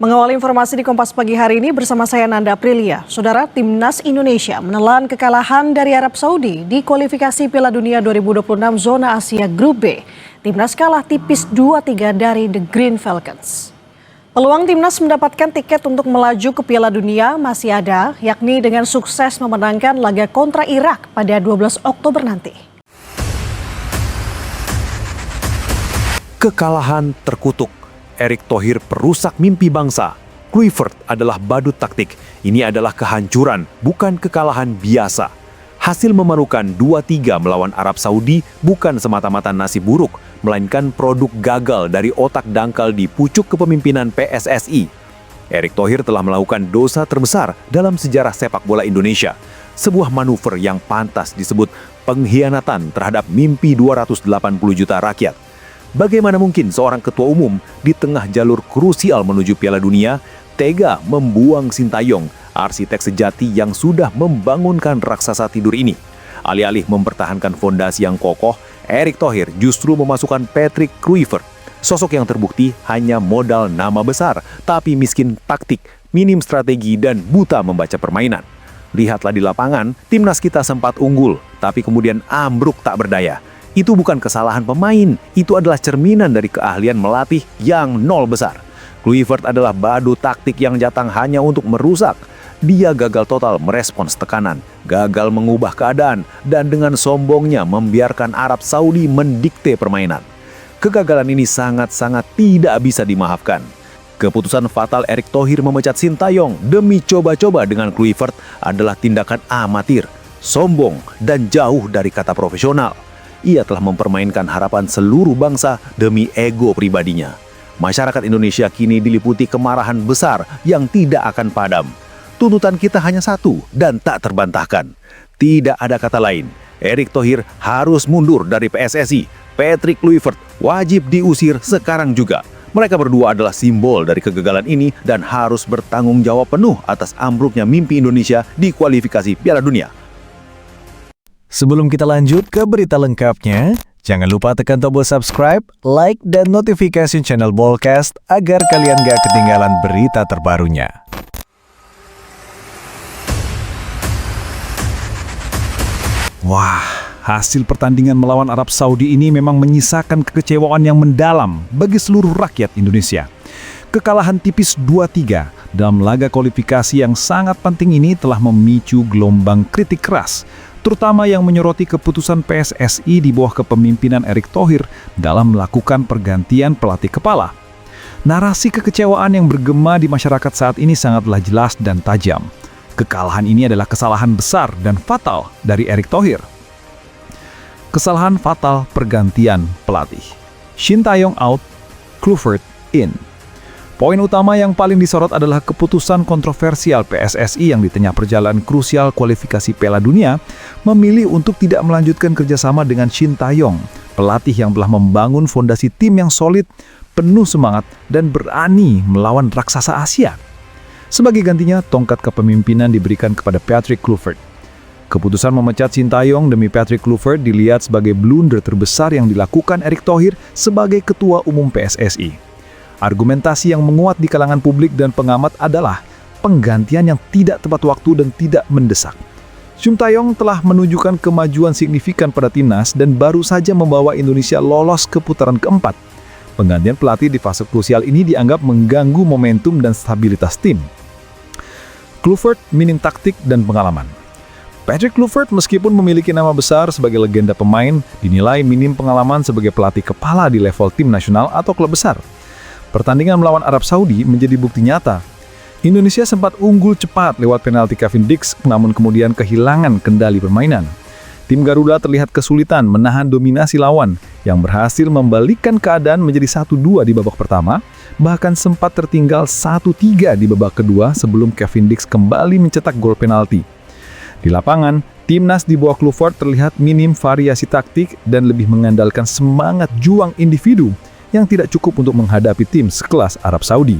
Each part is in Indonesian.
Mengawali informasi di Kompas Pagi hari ini bersama saya Nanda Aprilia. Saudara, Timnas Indonesia menelan kekalahan dari Arab Saudi di kualifikasi Piala Dunia 2026 zona Asia Grup B. Timnas kalah tipis 2-3 dari The Green Falcons. Peluang Timnas mendapatkan tiket untuk melaju ke Piala Dunia masih ada, yakni dengan sukses memenangkan laga kontra Irak pada 12 Oktober nanti. Kekalahan terkutuk. Erick Thohir perusak mimpi bangsa. Kluivert adalah badut taktik. Ini adalah kehancuran, bukan kekalahan biasa. Hasil memalukan 2-3 melawan Arab Saudi bukan semata-mata nasib buruk, melainkan produk gagal dari otak dangkal di pucuk kepemimpinan PSSI. Erick Thohir telah melakukan dosa terbesar dalam sejarah sepak bola Indonesia. Sebuah manuver yang pantas disebut pengkhianatan terhadap mimpi 280 juta rakyat. Bagaimana mungkin seorang ketua umum di tengah jalur krusial menuju Piala Dunia tega membuang Sintayong, arsitek sejati yang sudah membangunkan raksasa tidur ini? Alih-alih mempertahankan fondasi yang kokoh, Erick Thohir justru memasukkan Patrick Kluivert, sosok yang terbukti hanya modal nama besar, tapi miskin taktik, minim strategi dan buta membaca permainan. Lihatlah di lapangan, timnas kita sempat unggul, tapi kemudian ambruk tak berdaya. Itu bukan kesalahan pemain, itu adalah cerminan dari keahlian melatih yang nol besar. Kluivert adalah badut taktik yang datang hanya untuk merusak. Dia gagal total merespons tekanan, gagal mengubah keadaan, dan dengan sombongnya membiarkan Arab Saudi mendikte permainan. Kegagalan ini sangat-sangat tidak bisa dimaafkan. Keputusan fatal Erick Thohir memecat Sintayong demi coba-coba dengan Kluivert adalah tindakan amatir, sombong, dan jauh dari kata profesional. Ia telah mempermainkan harapan seluruh bangsa demi ego pribadinya. Masyarakat Indonesia kini diliputi kemarahan besar yang tidak akan padam. Tuntutan kita hanya satu dan tak terbantahkan. Tidak ada kata lain. Erick Thohir harus mundur dari PSSI. Patrick Kluivert wajib diusir sekarang juga. Mereka berdua adalah simbol dari kegagalan ini dan harus bertanggung jawab penuh atas ambruknya mimpi Indonesia di kualifikasi Piala Dunia. Sebelum kita lanjut ke berita lengkapnya, jangan lupa tekan tombol subscribe, like, dan notifikasi channel Bolcast agar kalian gak ketinggalan berita terbarunya. Wah, hasil pertandingan melawan Arab Saudi ini memang menyisakan kekecewaan yang mendalam bagi seluruh rakyat Indonesia. Kekalahan tipis 2-3 dalam laga kualifikasi yang sangat penting ini telah memicu gelombang kritik keras, terutama yang menyoroti keputusan PSSI di bawah kepemimpinan Erick Thohir dalam melakukan pergantian pelatih kepala. Narasi kekecewaan yang bergema di masyarakat saat ini sangatlah jelas dan tajam. Kekalahan ini adalah kesalahan besar dan fatal dari Erick Thohir. Kesalahan fatal pergantian pelatih. Sintayong out, Kluivert in. Poin utama yang paling disorot adalah keputusan kontroversial PSSI yang di tengah perjalanan krusial kualifikasi Piala Dunia memilih untuk tidak melanjutkan kerjasama dengan Sintayong, pelatih yang telah membangun fondasi tim yang solid, penuh semangat, dan berani melawan raksasa Asia. Sebagai gantinya, tongkat kepemimpinan diberikan kepada Patrick Kluivert. Keputusan memecat Sintayong demi Patrick Kluivert dilihat sebagai blunder terbesar yang dilakukan Erick Thohir sebagai ketua umum PSSI. Argumentasi yang menguat di kalangan publik dan pengamat adalah penggantian yang tidak tepat waktu dan tidak mendesak. Sintayong telah menunjukkan kemajuan signifikan pada timnas dan baru saja membawa Indonesia lolos ke putaran keempat. Penggantian pelatih di fase krusial ini dianggap mengganggu momentum dan stabilitas tim. Kluivert minim taktik dan pengalaman. Patrick Kluivert meskipun memiliki nama besar sebagai legenda pemain, dinilai minim pengalaman sebagai pelatih kepala di level tim nasional atau klub besar. Pertandingan melawan Arab Saudi menjadi bukti nyata. Indonesia sempat unggul cepat lewat penalti Kevin Dix, namun kemudian kehilangan kendali permainan. Tim Garuda terlihat kesulitan menahan dominasi lawan yang berhasil membalikkan keadaan menjadi 1-2 di babak pertama, bahkan sempat tertinggal 1-3 di babak kedua sebelum Kevin Dix kembali mencetak gol penalti. Di lapangan, timnas di bawah Kluivert terlihat minim variasi taktik dan lebih mengandalkan semangat juang individu yang tidak cukup untuk menghadapi tim sekelas Arab Saudi.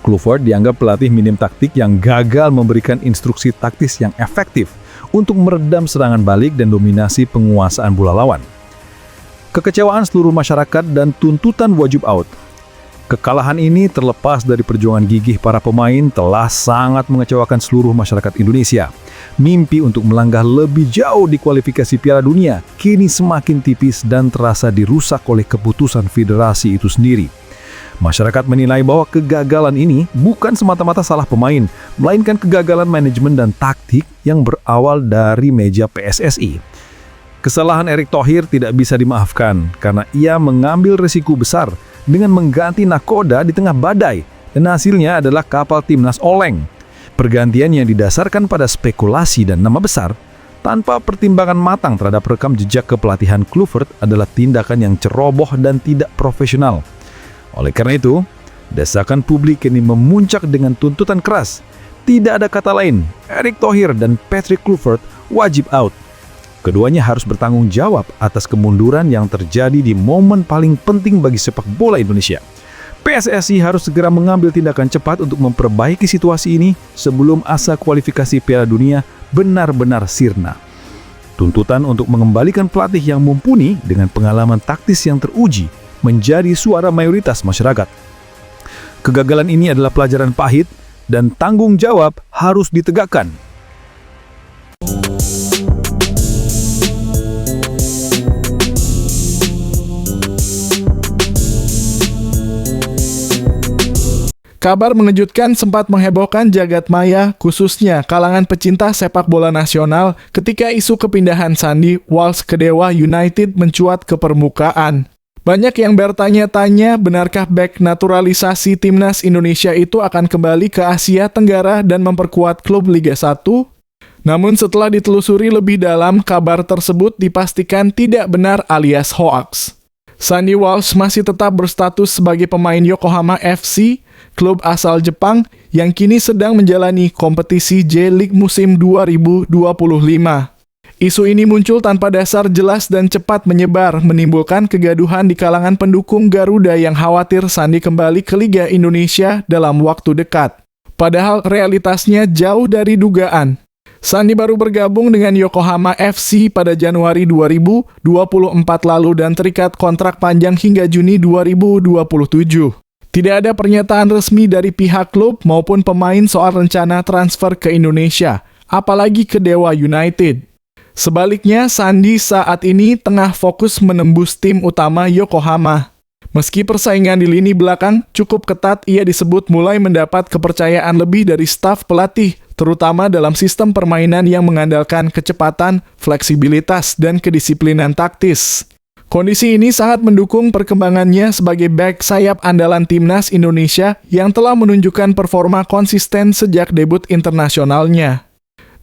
Kluivert dianggap pelatih minim taktik yang gagal memberikan instruksi taktis yang efektif untuk meredam serangan balik dan dominasi penguasaan bola lawan. Kekecewaan seluruh masyarakat dan tuntutan wajib out. Kekalahan ini terlepas dari perjuangan gigih para pemain telah sangat mengecewakan seluruh masyarakat Indonesia. Mimpi untuk melangkah lebih jauh di kualifikasi Piala Dunia kini semakin tipis dan terasa dirusak oleh keputusan federasi itu sendiri. Masyarakat menilai bahwa kegagalan ini bukan semata-mata salah pemain, melainkan kegagalan manajemen dan taktik yang berawal dari meja PSSI. Kesalahan Erick Thohir tidak bisa dimaafkan karena ia mengambil risiko besar dengan mengganti nakoda di tengah badai, dan hasilnya adalah kapal timnas oleng. Pergantian yang didasarkan pada spekulasi dan nama besar tanpa pertimbangan matang terhadap rekam jejak kepelatihan Kluivert adalah tindakan yang ceroboh dan tidak profesional. Oleh karena itu, desakan publik kini memuncak dengan tuntutan keras. Tidak ada kata lain, Erick Thohir dan Patrick Kluivert wajib out. Keduanya harus bertanggung jawab atas kemunduran yang terjadi di momen paling penting bagi sepak bola Indonesia. PSSI harus segera mengambil tindakan cepat untuk memperbaiki situasi ini sebelum asa kualifikasi Piala Dunia benar-benar sirna. Tuntutan untuk mengembalikan pelatih yang mumpuni dengan pengalaman taktis yang teruji menjadi suara mayoritas masyarakat. Kegagalan ini adalah pelajaran pahit dan tanggung jawab harus ditegakkan. Kabar mengejutkan sempat menghebohkan jagat maya, khususnya kalangan pecinta sepak bola nasional ketika isu kepindahan Sandy Walsh ke Dewa United mencuat ke permukaan. Banyak yang bertanya-tanya, benarkah bek naturalisasi timnas Indonesia itu akan kembali ke Asia Tenggara dan memperkuat klub Liga 1? Namun setelah ditelusuri lebih dalam, kabar tersebut dipastikan tidak benar alias hoaks. Sandy Walsh masih tetap berstatus sebagai pemain Yokohama FC, klub asal Jepang yang kini sedang menjalani kompetisi J-League musim 2025. Isu ini muncul tanpa dasar jelas dan cepat menyebar, menimbulkan kegaduhan di kalangan pendukung Garuda yang khawatir Sandy kembali ke Liga Indonesia dalam waktu dekat. Padahal realitasnya jauh dari dugaan. Sandy baru bergabung dengan Yokohama FC pada Januari 2024 lalu dan terikat kontrak panjang hingga Juni 2027. Tidak ada pernyataan resmi dari pihak klub maupun pemain soal rencana transfer ke Indonesia, apalagi ke Dewa United. Sebaliknya, Sandy saat ini tengah fokus menembus tim utama Yokohama. Meski persaingan di lini belakang cukup ketat, ia disebut mulai mendapat kepercayaan lebih dari staf pelatih, terutama dalam sistem permainan yang mengandalkan kecepatan, fleksibilitas, dan kedisiplinan taktis. Kondisi ini sangat mendukung perkembangannya sebagai bek sayap andalan timnas Indonesia yang telah menunjukkan performa konsisten sejak debut internasionalnya.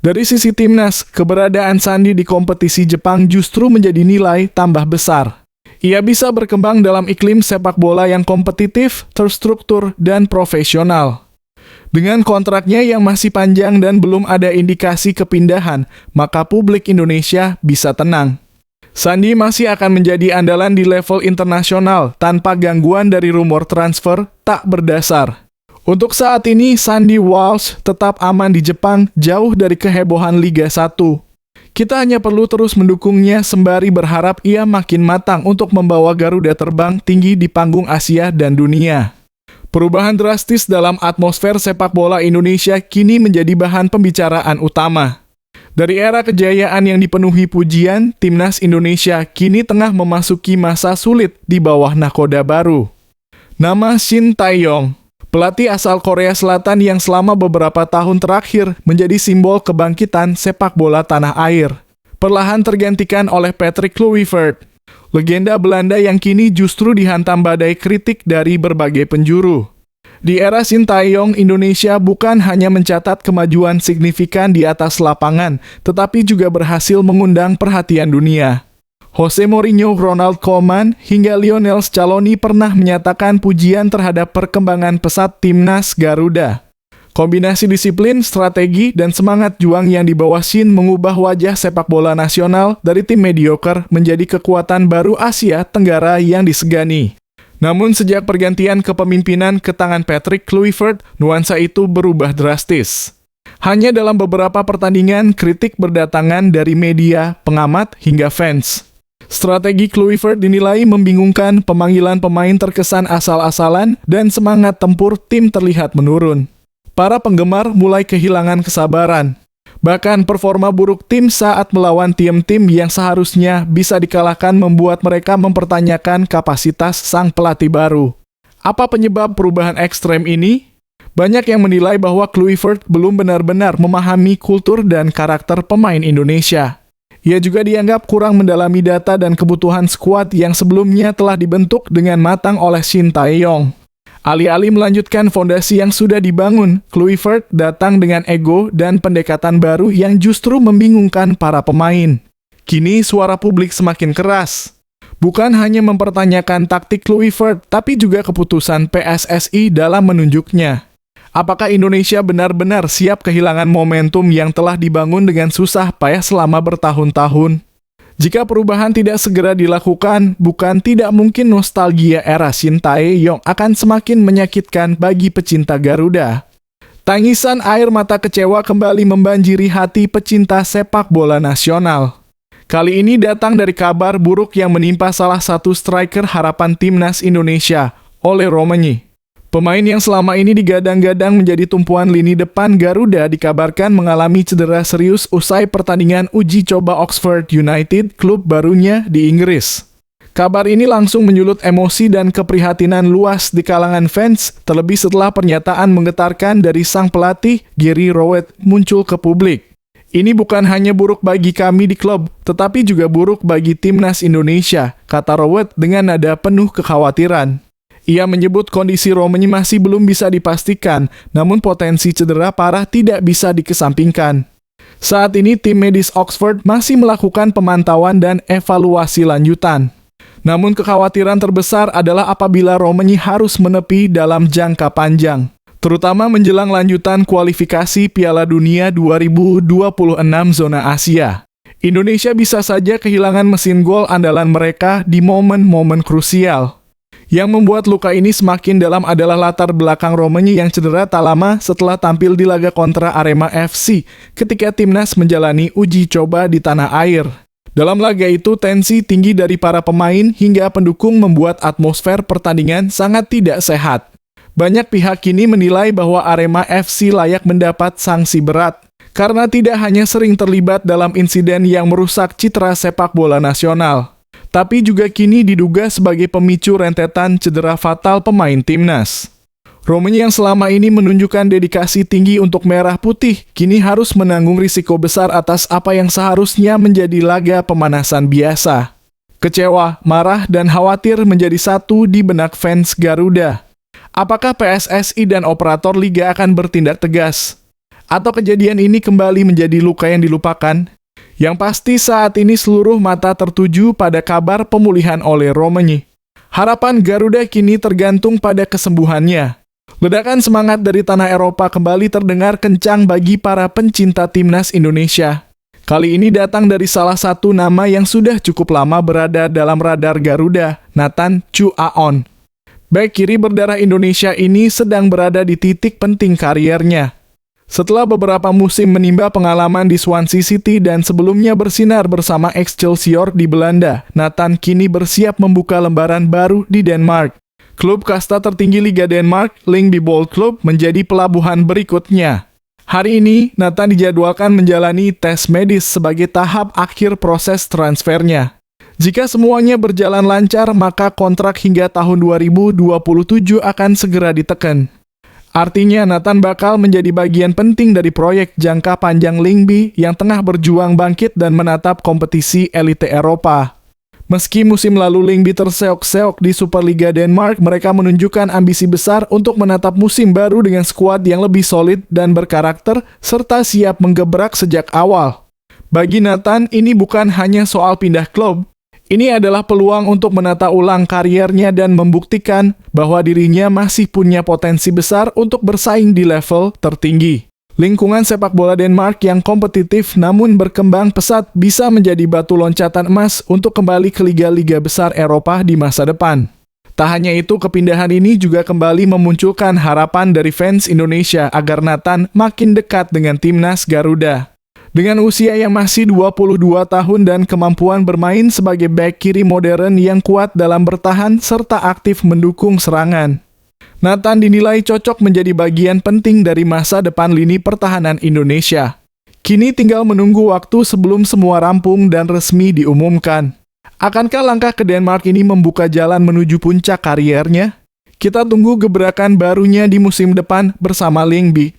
Dari sisi timnas, keberadaan Sandy di kompetisi Jepang justru menjadi nilai tambah besar. Ia bisa berkembang dalam iklim sepak bola yang kompetitif, terstruktur, dan profesional. Dengan kontraknya yang masih panjang dan belum ada indikasi kepindahan, maka publik Indonesia bisa tenang. Sandy masih akan menjadi andalan di level internasional tanpa gangguan dari rumor transfer tak berdasar. Untuk saat ini, Sandy Walsh tetap aman di Jepang, jauh dari kehebohan Liga 1. Kita hanya perlu terus mendukungnya sembari berharap ia makin matang untuk membawa Garuda terbang tinggi di panggung Asia dan dunia. Perubahan drastis dalam atmosfer sepak bola Indonesia kini menjadi bahan pembicaraan utama. Dari era kejayaan yang dipenuhi pujian, timnas Indonesia kini tengah memasuki masa sulit di bawah nakoda baru. Nama Shin Tae-yong, pelatih asal Korea Selatan yang selama beberapa tahun terakhir menjadi simbol kebangkitan sepak bola tanah air, perlahan tergantikan oleh Patrick Kluivert, legenda Belanda yang kini justru dihantam badai kritik dari berbagai penjuru. Di era Shin Tae-yong, Indonesia bukan hanya mencatat kemajuan signifikan di atas lapangan, tetapi juga berhasil mengundang perhatian dunia. Jose Mourinho, Ronald Koeman, hingga Lionel Scaloni pernah menyatakan pujian terhadap perkembangan pesat timnas Garuda. Kombinasi disiplin, strategi, dan semangat juang yang dibawa Shin mengubah wajah sepak bola nasional dari tim mediocre menjadi kekuatan baru Asia Tenggara yang disegani. Namun sejak pergantian kepemimpinan ke tangan Patrick Kluivert, nuansa itu berubah drastis. Hanya dalam beberapa pertandingan, kritik berdatangan dari media, pengamat, hingga fans. Strategi Kluivert dinilai membingungkan, pemanggilan pemain terkesan asal-asalan, dan semangat tempur tim terlihat menurun. Para penggemar mulai kehilangan kesabaran. Bahkan performa buruk tim saat melawan tim-tim yang seharusnya bisa dikalahkan membuat mereka mempertanyakan kapasitas sang pelatih baru. Apa penyebab perubahan ekstrem ini? Banyak yang menilai bahwa Kluivert belum benar-benar memahami kultur dan karakter pemain Indonesia. Ia juga dianggap kurang mendalami data dan kebutuhan skuad yang sebelumnya telah dibentuk dengan matang oleh Shin Tae-yong. Alih-alih melanjutkan fondasi yang sudah dibangun, Kluivert datang dengan ego dan pendekatan baru yang justru membingungkan para pemain. Kini suara publik semakin keras. Bukan hanya mempertanyakan taktik Kluivert, tapi juga keputusan PSSI dalam menunjuknya. Apakah Indonesia benar-benar siap kehilangan momentum yang telah dibangun dengan susah payah selama bertahun-tahun? Jika perubahan tidak segera dilakukan, bukan tidak mungkin nostalgia era Shin Tae-yong akan semakin menyakitkan bagi pecinta Garuda. Tangisan air mata kecewa kembali membanjiri hati pecinta sepak bola nasional. Kali ini datang dari kabar buruk yang menimpa salah satu striker harapan timnas Indonesia, Ole Romanyi. Pemain yang selama ini digadang-gadang menjadi tumpuan lini depan Garuda dikabarkan mengalami cedera serius usai pertandingan uji coba Oxford United, klub barunya di Inggris. Kabar ini langsung menyulut emosi dan keprihatinan luas di kalangan fans, terlebih setelah pernyataan menggetarkan dari sang pelatih, Gary Rowett, muncul ke publik. Ini bukan hanya buruk bagi kami di klub, tetapi juga buruk bagi timnas Indonesia, kata Rowett dengan nada penuh kekhawatiran. Ia menyebut kondisi Romanyi masih belum bisa dipastikan, namun potensi cedera parah tidak bisa dikesampingkan. Saat ini tim medis Oxford masih melakukan pemantauan dan evaluasi lanjutan. Namun kekhawatiran terbesar adalah apabila Romanyi harus menepi dalam jangka panjang, terutama menjelang lanjutan kualifikasi Piala Dunia 2026 zona Asia. Indonesia bisa saja kehilangan mesin gol andalan mereka di momen-momen krusial. Yang membuat luka ini semakin dalam adalah latar belakang Romanyi yang cedera tak lama setelah tampil di laga kontra Arema FC ketika timnas menjalani uji coba di tanah air. Dalam laga itu, tensi tinggi dari para pemain hingga pendukung membuat atmosfer pertandingan sangat tidak sehat. Banyak pihak kini menilai bahwa Arema FC layak mendapat sanksi berat, karena tidak hanya sering terlibat dalam insiden yang merusak citra sepak bola nasional, tapi juga kini diduga sebagai pemicu rentetan cedera fatal pemain timnas. Romanyi yang selama ini menunjukkan dedikasi tinggi untuk merah putih, kini harus menanggung risiko besar atas apa yang seharusnya menjadi laga pemanasan biasa. Kecewa, marah, dan khawatir menjadi satu di benak fans Garuda. Apakah PSSI dan operator liga akan bertindak tegas? Atau kejadian ini kembali menjadi luka yang dilupakan? Yang pasti saat ini seluruh mata tertuju pada kabar pemulihan oleh Romanyi. Harapan Garuda kini tergantung pada kesembuhannya. Ledakan semangat dari tanah Eropa kembali terdengar kencang bagi para pencinta timnas Indonesia. Kali ini datang dari salah satu nama yang sudah cukup lama berada dalam radar Garuda, Nathan Chu Aon. Bek kiri berdarah Indonesia ini sedang berada di titik penting kariernya. Setelah beberapa musim menimba pengalaman di Swansea City dan sebelumnya bersinar bersama Excelsior di Belanda, Nathan kini bersiap membuka lembaran baru di Denmark. Klub kasta tertinggi Liga Denmark, Lyngby Boldklub, menjadi pelabuhan berikutnya. Hari ini, Nathan dijadwalkan menjalani tes medis sebagai tahap akhir proses transfernya. Jika semuanya berjalan lancar, maka kontrak hingga tahun 2027 akan segera ditekan. Artinya Nathan bakal menjadi bagian penting dari proyek jangka panjang Lyngby yang tengah berjuang bangkit dan menatap kompetisi elite Eropa. Meski musim lalu Lyngby terseok-seok di Superliga Denmark, mereka menunjukkan ambisi besar untuk menatap musim baru dengan skuad yang lebih solid dan berkarakter, serta siap menggebrak sejak awal. Bagi Nathan, ini bukan hanya soal pindah klub. Ini adalah peluang untuk menata ulang kariernya dan membuktikan bahwa dirinya masih punya potensi besar untuk bersaing di level tertinggi. Lingkungan sepak bola Denmark yang kompetitif namun berkembang pesat bisa menjadi batu loncatan emas untuk kembali ke liga-liga besar Eropa di masa depan. Tak hanya itu, kepindahan ini juga kembali memunculkan harapan dari fans Indonesia agar Nathan makin dekat dengan timnas Garuda. Dengan usia yang masih 22 tahun dan kemampuan bermain sebagai bek kiri modern yang kuat dalam bertahan serta aktif mendukung serangan, Nathan dinilai cocok menjadi bagian penting dari masa depan lini pertahanan Indonesia. Kini tinggal menunggu waktu sebelum semua rampung dan resmi diumumkan. Akankah langkah ke Denmark ini membuka jalan menuju puncak kariernya? Kita tunggu gebrakan barunya di musim depan bersama Lyngby.